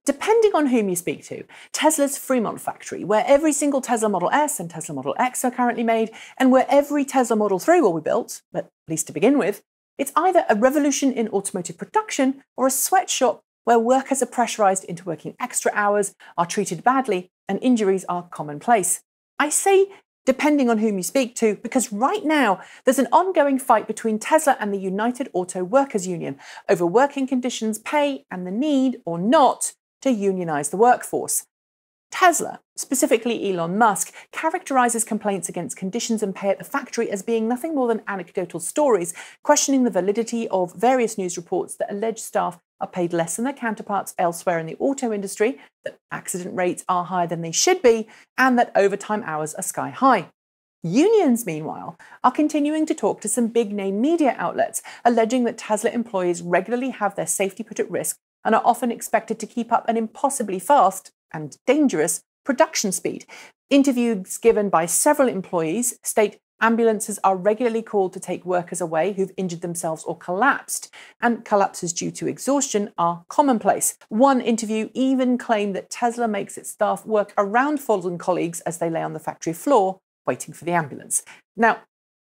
depending on whom you speak to, Tesla's Fremont factory, where every single Tesla Model S and Tesla Model X are currently made, and where every Tesla Model 3 will be built, at least to begin with, it's either a revolution in automotive production or a sweatshop where workers are pressurized into working extra hours, are treated badly, and injuries are commonplace. I say depending on whom you speak to, because right now there's an ongoing fight between Tesla and the United Auto Workers Union over working conditions, pay, and the need, or not, to unionize the workforce. Tesla, specifically Elon Musk, characterizes complaints against conditions and pay at the factory as being nothing more than anecdotal stories, questioning the validity of various news reports that allege staff are paid less than their counterparts elsewhere in the auto industry, that accident rates are higher than they should be, and that overtime hours are sky high. Unions, meanwhile, are continuing to talk to some big-name media outlets, alleging that Tesla employees regularly have their safety put at risk and are often expected to keep up an impossibly fast and dangerous production speed. Interviews given by several employees state ambulances are regularly called to take workers away who've injured themselves or collapsed, and collapses due to exhaustion are commonplace. One interview even claimed that Tesla makes its staff work around fallen colleagues as they lay on the factory floor, waiting for the ambulance. Now,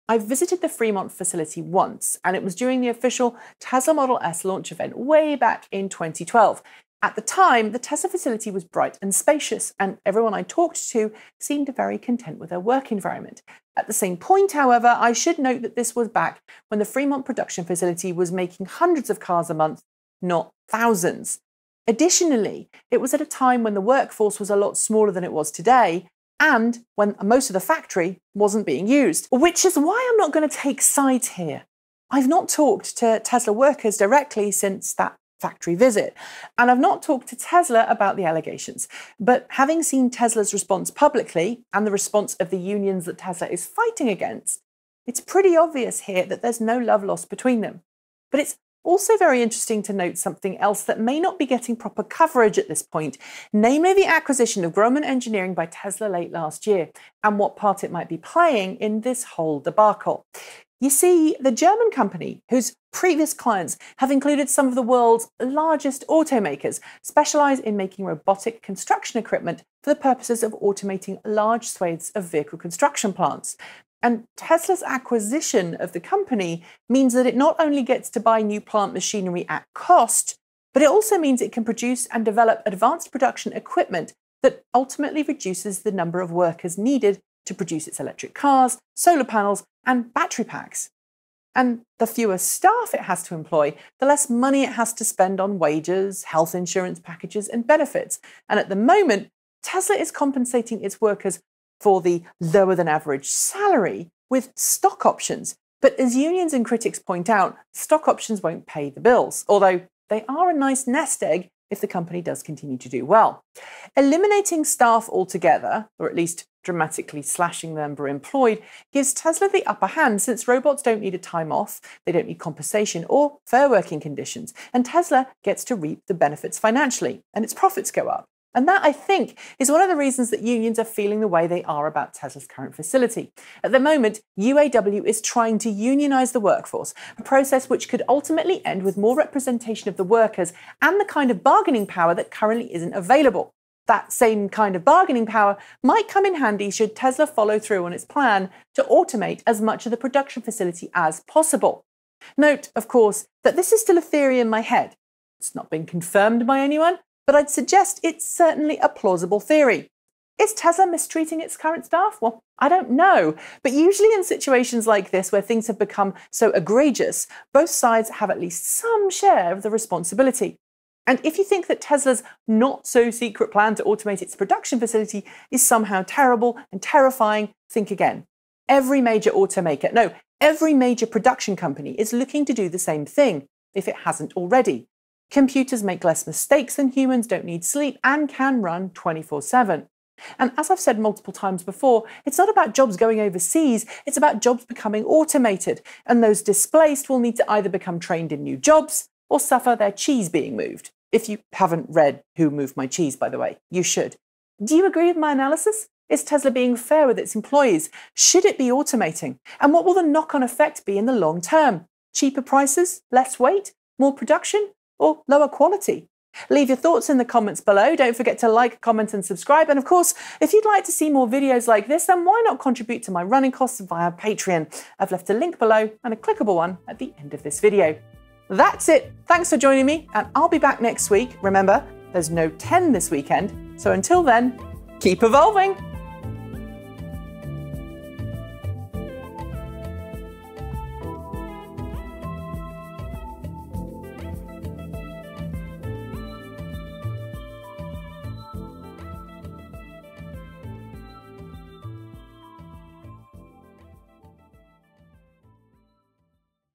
I visited the Fremont facility once, and it was during the official Tesla Model S launch event way back in 2012. At the time, the Tesla facility was bright and spacious, and everyone I talked to seemed very content with their work environment. At the same point, however, I should note that this was back when the Fremont production facility was making hundreds of cars a month, not thousands. Additionally, it was at a time when the workforce was a lot smaller than it was today, and when most of the factory wasn't being used. Which is why I'm not going to take sides here. I've not talked to Tesla workers directly since that factory visit, and I've not talked to Tesla about the allegations. But having seen Tesla's response publicly and the response of the unions that Tesla is fighting against, it's pretty obvious here that there's no love lost between them. But it's also very interesting to note something else that may not be getting proper coverage at this point, namely the acquisition of Grumman Engineering by Tesla late last year, and what part it might be playing in this whole debacle. You see, the German company, whose previous clients have included some of the world's largest automakers, specialize in making robotic construction equipment for the purposes of automating large swathes of vehicle construction plants. And Tesla's acquisition of the company means that it not only gets to buy new plant machinery at cost, but it also means it can produce and develop advanced production equipment that ultimately reduces the number of workers needed to produce its electric cars, solar panels, and battery packs. And the fewer staff it has to employ, the less money it has to spend on wages, health insurance packages, and benefits. And at the moment, Tesla is compensating its workers for the lower than average salary with stock options. But as unions and critics point out, stock options won't pay the bills, although they are a nice nest egg if the company does continue to do well. Eliminating staff altogether, or at least dramatically slashing the number employed, gives Tesla the upper hand, since robots don't need a time off, they don't need compensation or fair working conditions, and Tesla gets to reap the benefits financially, and its profits go up. And that, I think, is one of the reasons that unions are feeling the way they are about Tesla's current facility. At the moment, UAW is trying to unionize the workforce, a process which could ultimately end with more representation of the workers and the kind of bargaining power that currently isn't available. That same kind of bargaining power might come in handy should Tesla follow through on its plan to automate as much of the production facility as possible. Note, of course, that this is still a theory in my head. It's not been confirmed by anyone, but I'd suggest it's certainly a plausible theory. Is Tesla mistreating its current staff? Well, I don't know. But usually in situations like this, where things have become so egregious, both sides have at least some share of the responsibility. And if you think that Tesla's not-so-secret plan to automate its production facility is somehow terrible and terrifying, think again. Every major automaker, no, every major production company is looking to do the same thing, if it hasn't already. Computers make less mistakes than humans, don't need sleep, and can run 24/7. And as I've said multiple times before, it's not about jobs going overseas, it's about jobs becoming automated, and those displaced will need to either become trained in new jobs or suffer their cheese being moved. If you haven't read Who Moved My Cheese, by the way, you should. Do you agree with my analysis? Is Tesla being fair with its employees? Should it be automating? And what will the knock-on effect be in the long term? Cheaper prices? Less weight? More production? Or lower quality? Leave your thoughts in the comments below. Don't forget to like, comment and subscribe. And of course, if you'd like to see more videos like this, then why not contribute to my running costs via Patreon? I've left a link below and a clickable one at the end of this video. That's it. Thanks for joining me, and I'll be back next week. Remember, there's no 10 this weekend. So until then, keep evolving.